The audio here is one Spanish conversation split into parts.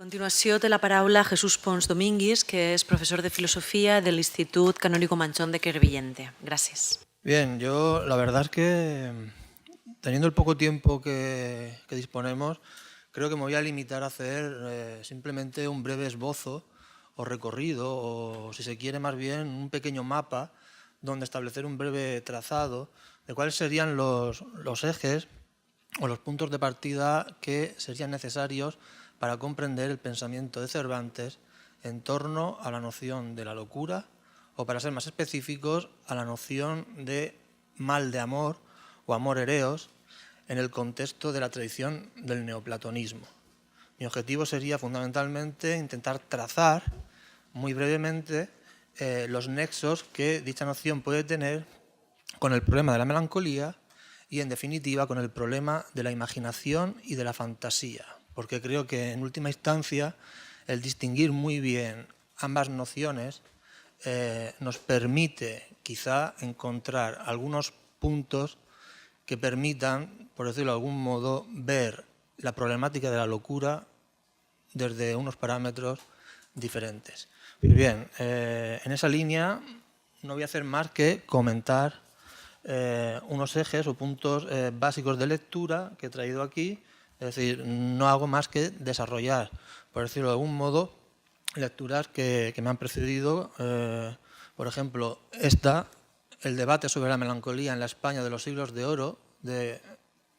A continuació té la paraula Jesús Pons Domínguez, que es profesor de Filosofía del Institut Canónico Manchón de Crevillente. Gracias. Bien, yo la verdad es que teniendo el poco tiempo que disponemos, creo que me voy a limitar a hacer simplemente un breve esbozo o recorrido, o si se quiere más bien un pequeño mapa donde establecer un breve trazado de cuáles serían los ejes o los puntos de partida que serían necesarios para comprender el pensamiento de Cervantes en torno a la noción de la locura, o para ser más específicos, a la noción de mal de amor o amor ereos en el contexto de la tradición del neoplatonismo. Mi objetivo sería fundamentalmente intentar trazar muy brevemente los nexos que dicha noción puede tener con el problema de la melancolía y, en definitiva, con el problema de la imaginación y de la fantasía, porque creo que, en última instancia, el distinguir muy bien ambas nociones nos permite, quizá, encontrar algunos puntos que permitan, por decirlo de algún modo, ver la problemática de la locura desde unos parámetros diferentes. Pues bien, en esa línea no voy a hacer más que comentar unos ejes o puntos básicos de lectura que he traído aquí. Es decir, no hago más que desarrollar, por decirlo de algún modo, lecturas que me han precedido. Por ejemplo, el debate sobre la melancolía en la España de los siglos de oro, de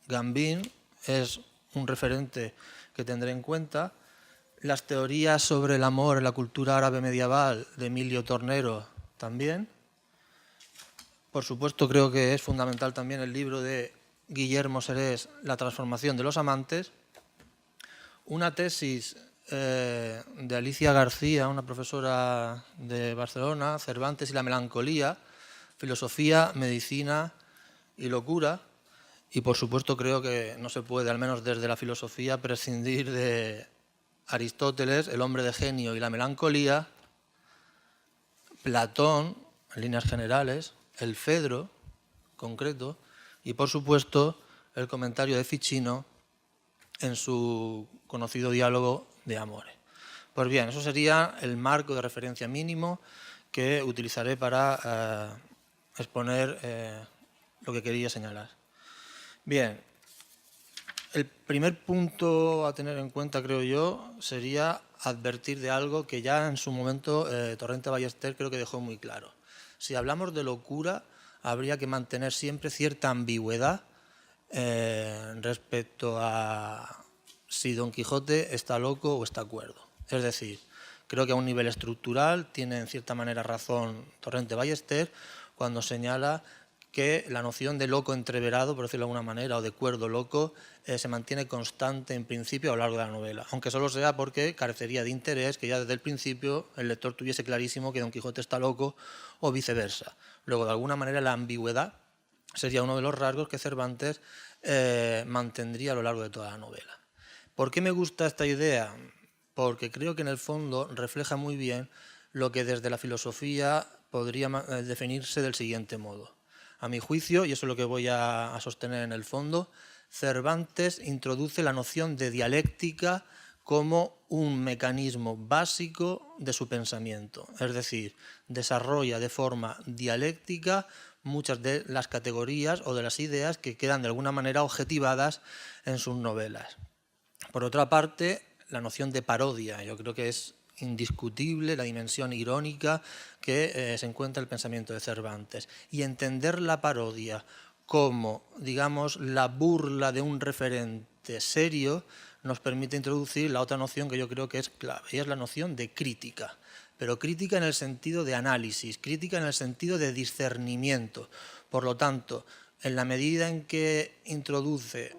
Gambín, es un referente que tendré en cuenta. Las teorías sobre el amor en la cultura árabe medieval, de Emilio Tornero, también. Por supuesto, creo que es fundamental también el libro de Guillermo Serés, La transformación de los amantes. Una tesis de Alicia García, una profesora de Barcelona, Cervantes y la melancolía, filosofía, medicina y locura. Y por supuesto creo que no se puede, al menos desde la filosofía, prescindir de Aristóteles, El hombre de genio y la melancolía, Platón, en líneas generales, el Fedro, concreto, y por supuesto el comentario de Ficino en su conocido diálogo de Amore. Pues bien, eso sería el marco de referencia mínimo que utilizaré para exponer lo que quería señalar. Bien, el primer punto a tener en cuenta, creo yo, sería advertir de algo que ya en su momento Torrente Ballester creo que dejó muy claro. Si hablamos de locura, habría que mantener siempre cierta ambigüedad respecto a si Don Quijote está loco o está cuerdo. Es decir, creo que a un nivel estructural tiene en cierta manera razón Torrente Ballester cuando señala que la noción de loco entreverado, por decirlo de alguna manera, o de cuerdo loco, se mantiene constante en principio a lo largo de la novela, aunque solo sea porque carecería de interés que ya desde el principio el lector tuviese clarísimo que Don Quijote está loco o viceversa. Luego, de alguna manera, la ambigüedad sería uno de los rasgos que Cervantes mantendría a lo largo de toda la novela. ¿Por qué me gusta esta idea? Porque creo que en el fondo refleja muy bien lo que desde la filosofía podría definirse del siguiente modo. A mi juicio, y eso es lo que voy a sostener en el fondo, Cervantes introduce la noción de dialéctica como un mecanismo básico de su pensamiento. Es decir, desarrolla de forma dialéctica muchas de las categorías o de las ideas que quedan de alguna manera objetivadas en sus novelas. Por otra parte, la noción de parodia, yo creo que es indiscutible la dimensión irónica que se encuentra en el pensamiento de Cervantes. Y entender la parodia como, digamos, la burla de un referente serio nos permite introducir la otra noción que yo creo que es clave, y es la noción de crítica. Pero crítica en el sentido de análisis, crítica en el sentido de discernimiento. Por lo tanto, en la medida en que introduce,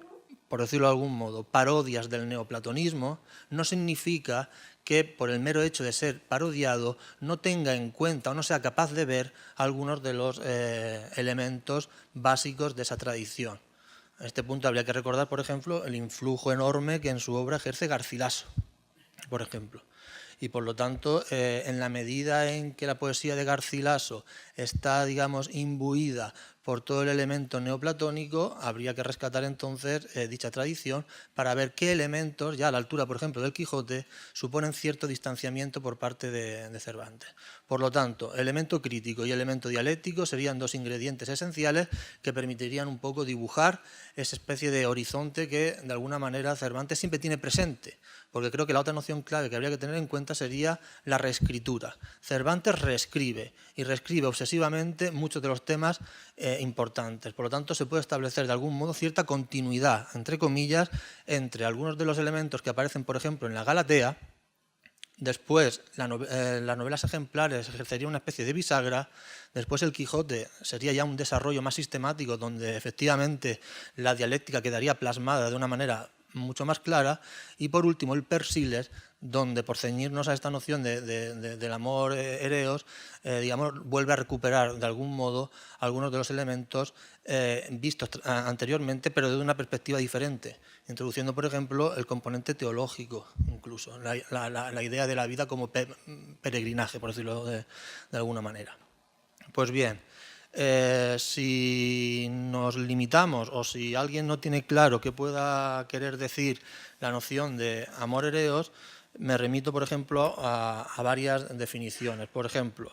por decirlo de algún modo, parodias del neoplatonismo, no significa que por el mero hecho de ser parodiado no tenga en cuenta o no sea capaz de ver algunos de los elementos básicos de esa tradición. A este punto habría que recordar, por ejemplo, el influjo enorme que en su obra ejerce Garcilaso, por ejemplo. Y por lo tanto, en la medida en que la poesía de Garcilaso está, digamos, imbuida por todo el elemento neoplatónico, habría que rescatar entonces dicha tradición para ver qué elementos, ya a la altura, por ejemplo, del Quijote, suponen cierto distanciamiento por parte de Cervantes. Por lo tanto, elemento crítico y elemento dialéctico serían dos ingredientes esenciales que permitirían un poco dibujar esa especie de horizonte que, de alguna manera, Cervantes siempre tiene presente, porque creo que la otra noción clave que habría que tener en cuenta sería la reescritura. Cervantes reescribe y reescribe obsesivamente muchos de los temas importantes. Por lo tanto, se puede establecer de algún modo cierta continuidad, entre comillas, entre algunos de los elementos que aparecen, por ejemplo, en la Galatea. Después, las novelas ejemplares ejercerían una especie de bisagra. Después, el Quijote sería ya un desarrollo más sistemático, donde efectivamente la dialéctica quedaría plasmada de una manera mucho más clara. Y por último, el Persiles, donde, por ceñirnos a esta noción del amor ereos, digamos, vuelve a recuperar de algún modo algunos de los elementos vistos anteriormente, pero desde una perspectiva diferente, introduciendo, por ejemplo, el componente teológico, incluso, la idea de la vida como peregrinaje, por decirlo de alguna manera. Pues bien, si nos limitamos o si alguien no tiene claro qué pueda querer decir la noción de amor ereos, me remito, por ejemplo, a varias definiciones. Por ejemplo,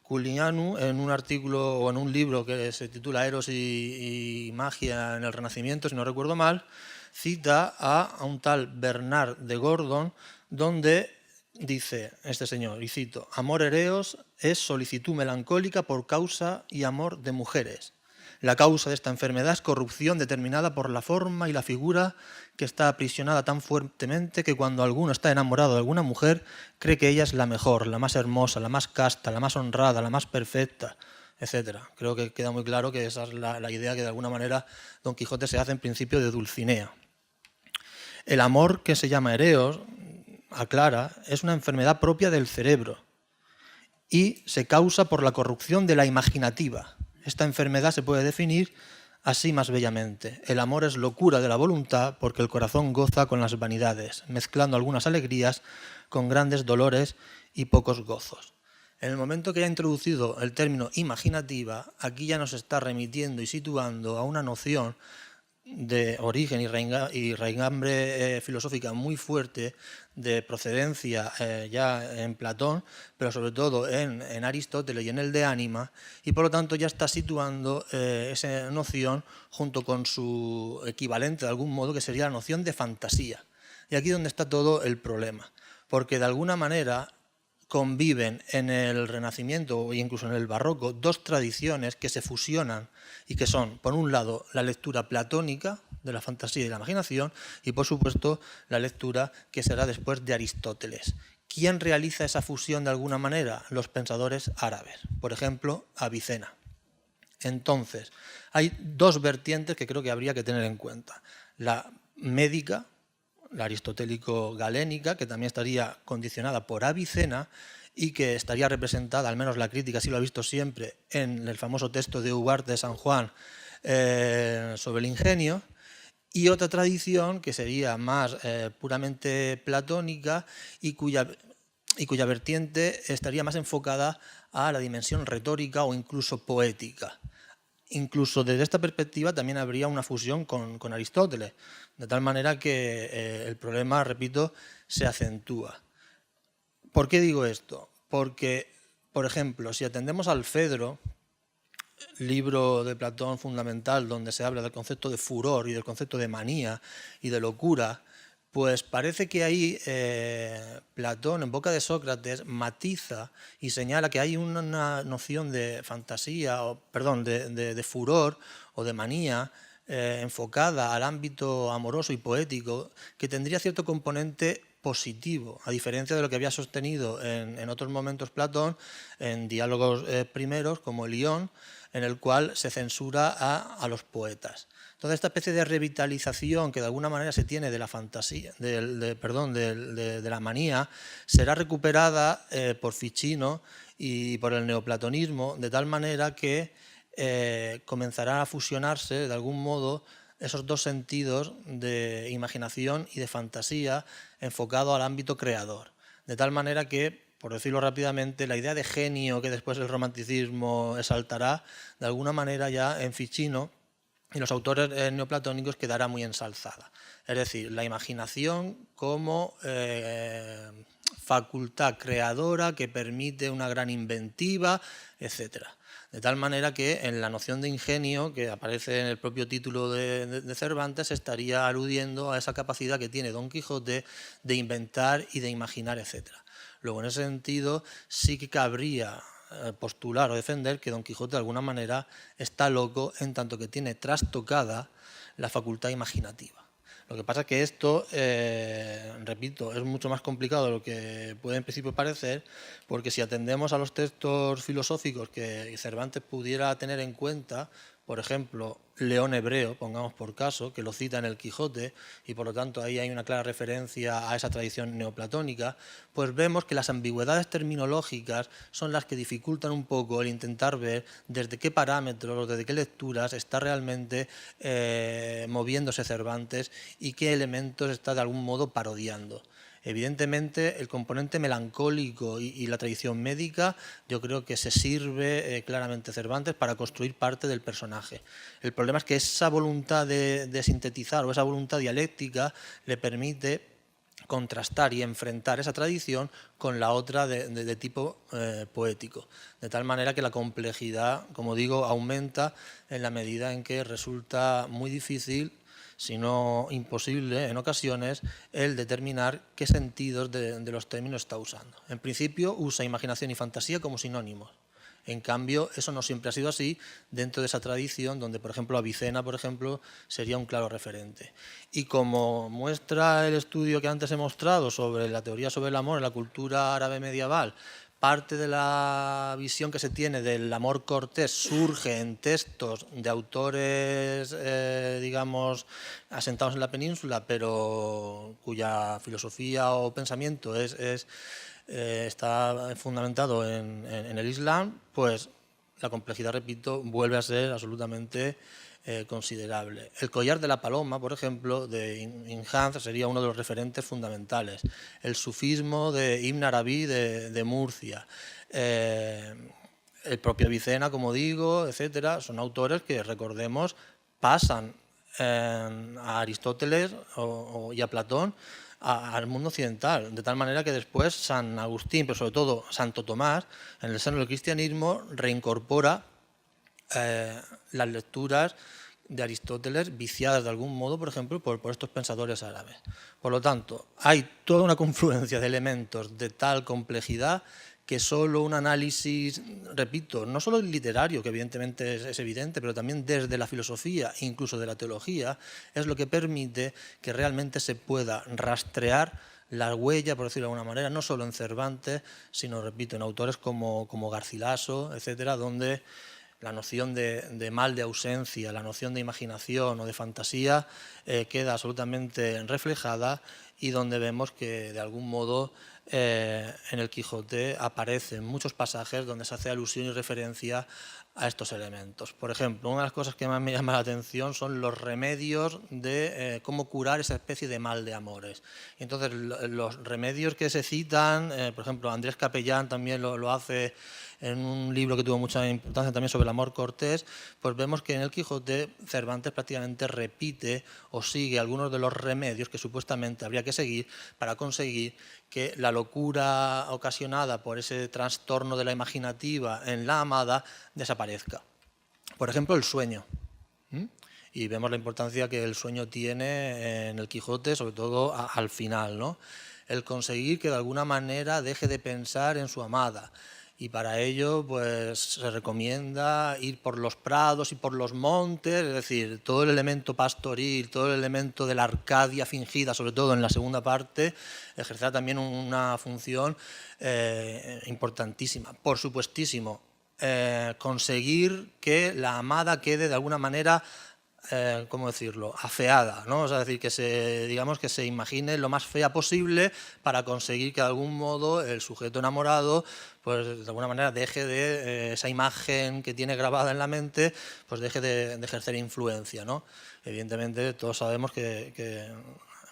Culianu, en un artículo o en un libro que se titula Eros y magia en el Renacimiento, si no recuerdo mal, cita a un tal Bernard de Gordon, donde dice este señor, y cito: amor ereos es solicitud melancólica por causa y amor de mujeres. La causa de esta enfermedad es corrupción determinada por la forma y la figura que está aprisionada tan fuertemente que cuando alguno está enamorado de alguna mujer cree que ella es la mejor, la más hermosa, la más casta, la más honrada, la más perfecta, etc. Creo que queda muy claro que esa es la idea que de alguna manera Don Quijote se hace en principio de Dulcinea. El amor que se llama ereos, aclara, es una enfermedad propia del cerebro y se causa por la corrupción de la imaginativa. Esta enfermedad se puede definir así más bellamente: el amor es locura de la voluntad porque el corazón goza con las vanidades, mezclando algunas alegrías con grandes dolores y pocos gozos. En el momento que haya introducido el término imaginativa, aquí ya nos está remitiendo y situando a una noción de origen y raigambre filosófica muy fuerte, de procedencia ya en Platón, pero sobre todo en Aristóteles y en el de ánima, y por lo tanto ya está situando esa noción junto con su equivalente de algún modo, que sería la noción de fantasía. Y aquí es donde está todo el problema, porque de alguna manera conviven en el Renacimiento e incluso en el Barroco dos tradiciones que se fusionan y que son, por un lado, la lectura platónica de la fantasía y de la imaginación y, por supuesto, la lectura que será después de Aristóteles. ¿Quién realiza esa fusión de alguna manera? Los pensadores árabes, por ejemplo, Avicena. Entonces, hay dos vertientes que creo que habría que tener en cuenta: la médica, la aristotélico-galénica, que también estaría condicionada por Avicena y que estaría representada, al menos la crítica así lo ha visto siempre, en el famoso texto de Ugarte de San Juan sobre el ingenio, y otra tradición que sería más puramente platónica y cuya vertiente estaría más enfocada a la dimensión retórica o incluso poética. Incluso desde esta perspectiva también habría una fusión con Aristóteles, de tal manera que el problema, repito, se acentúa. ¿Por qué digo esto? Porque, por ejemplo, si atendemos al Fedro, libro de Platón fundamental, donde se habla del concepto de furor y del concepto de manía y de locura, pues parece que ahí Platón, en boca de Sócrates, matiza y señala que hay una noción de fantasía, de furor o de manía enfocada al ámbito amoroso y poético, que tendría cierto componente positivo, a diferencia de lo que había sostenido en otros momentos Platón, en diálogos primeros, como el Ión, en el cual se censura a los poetas. Entonces, esta especie de revitalización que de alguna manera se tiene de la fantasía, de la manía, será recuperada por Ficino y por el neoplatonismo, de tal manera que comenzará a fusionarse de algún modo esos dos sentidos de imaginación y de fantasía enfocado al ámbito creador. De tal manera que por decirlo rápidamente, la idea de genio que después el romanticismo exaltará, de alguna manera ya en Ficino y los autores neoplatónicos quedará muy ensalzada. Es decir, la imaginación como facultad creadora que permite una gran inventiva, etcétera. De tal manera que en la noción de ingenio, que aparece en el propio título de Cervantes, estaría aludiendo a esa capacidad que tiene Don Quijote de inventar y de imaginar, etcétera. Luego, en ese sentido, sí que cabría postular o defender que Don Quijote de alguna manera está loco en tanto que tiene trastocada la facultad imaginativa. Lo que pasa es que esto, repito, es mucho más complicado de lo que puede en principio parecer, porque si atendemos a los textos filosóficos que Cervantes pudiera tener en cuenta, por ejemplo, León Hebreo, pongamos por caso, que lo cita en el Quijote, y por lo tanto ahí hay una clara referencia a esa tradición neoplatónica, pues vemos que las ambigüedades terminológicas son las que dificultan un poco el intentar ver desde qué parámetros, desde qué lecturas está realmente moviéndose Cervantes y qué elementos está de algún modo parodiando. Evidentemente, el componente melancólico y la tradición médica, yo creo que se sirve claramente Cervantes para construir parte del personaje. El problema es que esa voluntad de sintetizar o esa voluntad dialéctica le permite contrastar y enfrentar esa tradición con la otra de tipo poético. De tal manera que la complejidad, como digo, aumenta en la medida en que resulta muy difícil, si no imposible en ocasiones, el determinar qué sentidos de los términos está usando. En principio usa imaginación y fantasía como sinónimos. En cambio, eso no siempre ha sido así dentro de esa tradición donde, por ejemplo, Avicena, por ejemplo, sería un claro referente. Y como muestra el estudio que antes he mostrado sobre la teoría sobre el amor en la cultura árabe medieval, parte de la visión que se tiene del amor cortés surge en textos de autores, digamos, asentados en la península, pero cuya filosofía o pensamiento está fundamentado en el Islam, pues la complejidad, repito, vuelve a ser absolutamente considerable. El collar de la paloma, por ejemplo, de Ibn Hazm sería uno de los referentes fundamentales. El sufismo de Ibn Arabi de Murcia. El propio Avicena, como digo, etcétera, son autores que, recordemos, pasan a Aristóteles y a Platón al mundo occidental, de tal manera que después San Agustín, pero sobre todo Santo Tomás, en el seno del cristianismo, reincorpora las lecturas de Aristóteles viciadas de algún modo, por ejemplo, por estos pensadores árabes. Por lo tanto, hay toda una confluencia de elementos de tal complejidad que solo un análisis, repito, no solo literario, que evidentemente es evidente, pero también desde la filosofía e incluso de la teología, es lo que permite que realmente se pueda rastrear la huella, por decirlo de alguna manera, no solo en Cervantes, sino, repito, en autores como Garcilaso, etcétera, donde la noción de mal de ausencia, la noción de imaginación o de fantasía queda absolutamente reflejada y donde vemos que de algún modo en el Quijote aparecen muchos pasajes donde se hace alusión y referencia a estos elementos. Por ejemplo, una de las cosas que más me llama la atención son los remedios de cómo curar esa especie de mal de amores. Y entonces, los remedios que se citan, por ejemplo, Andrés Capellán también lo hace en un libro que tuvo mucha importancia también sobre el amor cortés, pues vemos que en el Quijote Cervantes prácticamente repite o sigue algunos de los remedios que supuestamente habría que seguir para conseguir que la locura ocasionada por ese trastorno de la imaginativa en la amada desaparezca. Por ejemplo, el sueño. Y vemos la importancia que el sueño tiene en el Quijote, sobre todo al final, ¿no? El conseguir que de alguna manera deje de pensar en su amada. Y para ello pues se recomienda ir por los prados y por los montes, es decir, todo el elemento pastoril, todo el elemento de la Arcadia fingida, sobre todo en la segunda parte, ejercerá también una función importantísima. Por supuestísimo, conseguir que la amada quede de alguna manera, ¿cómo decirlo?, afeada, ¿no? O sea, decir, que se imagine lo más fea posible para conseguir que de algún modo el sujeto enamorado, pues de alguna manera deje de esa imagen que tiene grabada en la mente, pues deje de ejercer influencia, ¿no? Evidentemente todos sabemos que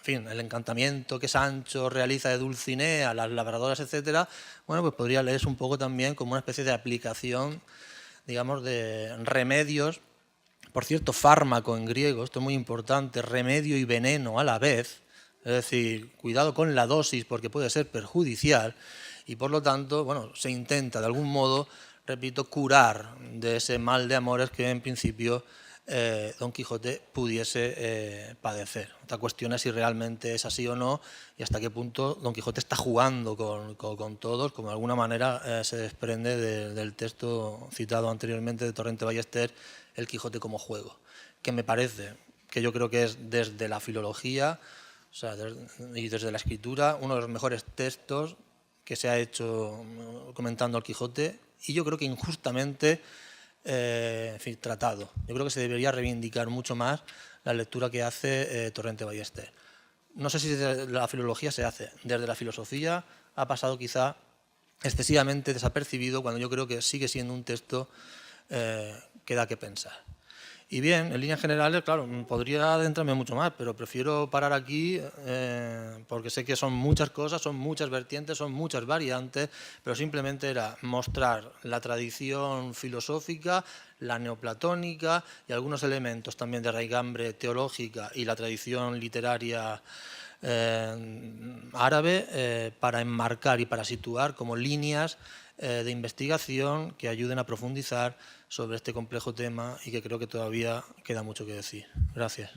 fin, el encantamiento que Sancho realiza de Dulcinea, las labradoras, etcétera, bueno, pues podría leerse un poco también como una especie de aplicación, digamos, de remedios. Por cierto, fármaco en griego, esto es muy importante, remedio y veneno a la vez, es decir, cuidado con la dosis porque puede ser perjudicial y por lo tanto, bueno, se intenta de algún modo, repito, curar de ese mal de amores que en principio Don Quijote pudiese padecer. Otra cuestión es si realmente es así o no y hasta qué punto Don Quijote está jugando con todos, como de alguna manera se desprende del texto citado anteriormente de Torrente Ballester, El Quijote como juego, que me parece, que yo creo que es desde la filología, o sea, y desde la escritura, uno de los mejores textos que se ha hecho comentando al Quijote, y yo creo que injustamente en fin, tratado. Yo creo que se debería reivindicar mucho más la lectura que hace Torrente Ballester. No sé si desde la filología se hace, desde la filosofía ha pasado quizá excesivamente desapercibido, cuando yo creo que sigue siendo un texto que da que pensar. Y bien, en líneas generales, claro, podría adentrarme mucho más, pero prefiero parar aquí porque sé que son muchas cosas, son muchas vertientes, son muchas variantes, pero simplemente era mostrar la tradición filosófica, la neoplatónica y algunos elementos también de raigambre teológica y la tradición literaria árabe para enmarcar y para situar como líneas de investigación que ayuden a profundizar sobre este complejo tema y que creo que todavía queda mucho que decir. Gracias.